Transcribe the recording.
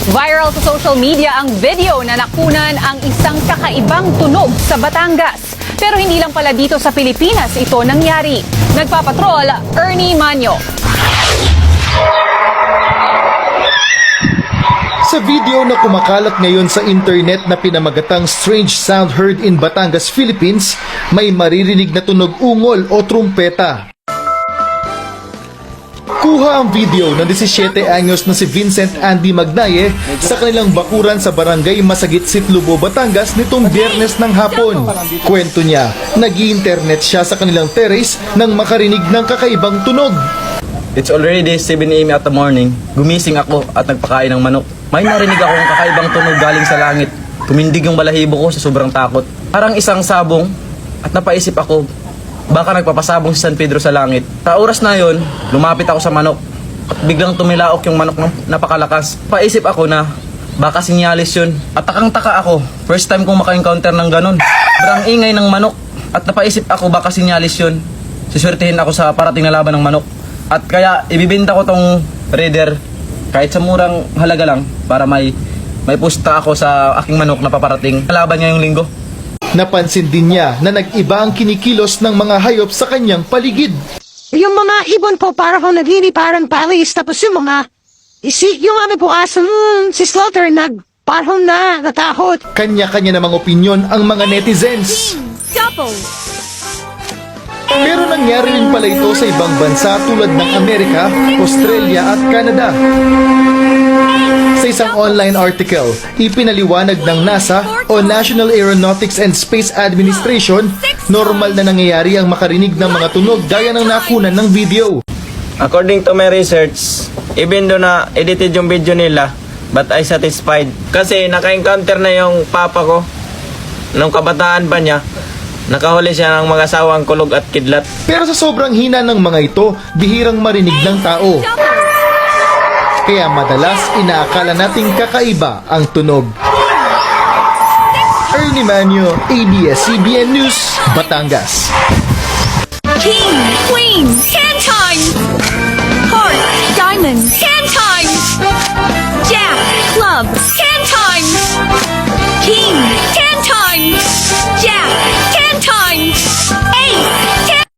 Viral sa social media ang video na nakunan ang isang kakaibang tunog sa Batangas. Pero hindi lang pala dito sa Pilipinas ito nangyari. Nagpapatrol, Ernie Manyo. Sa video na kumakalat ngayon sa internet na pinamagatang Strange Sound Heard in Batangas, Philippines, may maririnig na tunog ungol o trumpeta. Kuha ang video ng 17 anyos na si Vincent Andy Magnaye sa kanilang bakuran sa barangay Masagit, Sitlubo, Batangas nitong Biyernes ng hapon. Kwento niya, nag-i-internet siya sa kanilang terrace nang makarinig ng kakaibang tunog. It's already 7 AM at the morning. Gumising ako at nagpakain ng manok. May narinig akong kakaibang tunog galing sa langit. Tumindig yung balahibo ko sa sobrang takot. Parang isang sabong at napaisip ako, baka nagpapasabong si San Pedro sa langit. Sa oras na yon, lumapit ako sa manok at biglang tumilaok yung manok ng napakalakas. Paisip ako na baka sinyalis yun. At takang-taka ako, first time kong maka-encounter ng ganun. Sobrang ingay ng manok at napaisip ako baka sinyalis yun. Siswertihin ako sa parating na laban ng manok. At kaya ibibenta ko tong reader kahit sa murang halaga lang para may pusta ako sa aking manok na paparating. Laban ngayong linggo. Napansin din niya na nag-iba ang kinikilos ng mga hayop sa kanyang paligid. Yung mga ibon po parang nagini parang palis, tapos yung mga yung aming po aso, si Slaughter parang natakot. Kanya-kanya namang opinyon ang mga netizens. Pero nangyari rin pala ito sa ibang bansa tulad ng Amerika, Australia at Canada. Sa isang online article, ipinaliwanag ng NASA o National Aeronautics and Space Administration, normal na nangyayari ang makarinig ng mga tunog gaya ng nakunan ng video. According to my research, even though na edited yung video nila, but I satisfied. Kasi naka-encounter na yung papa ko, nung kabataan pa niya, nakahuli siya ng mga sawang kulog at kidlat. Pero sa sobrang hina ng mga ito, bihirang marinig ng tao. Kaya madalas inaakala nating kakaiba ang tunog. Ernie Manyo, ABS-CBN News, Batangas. King, Queen, 10 times! Heart, Diamond, 10 times! Jack, Club,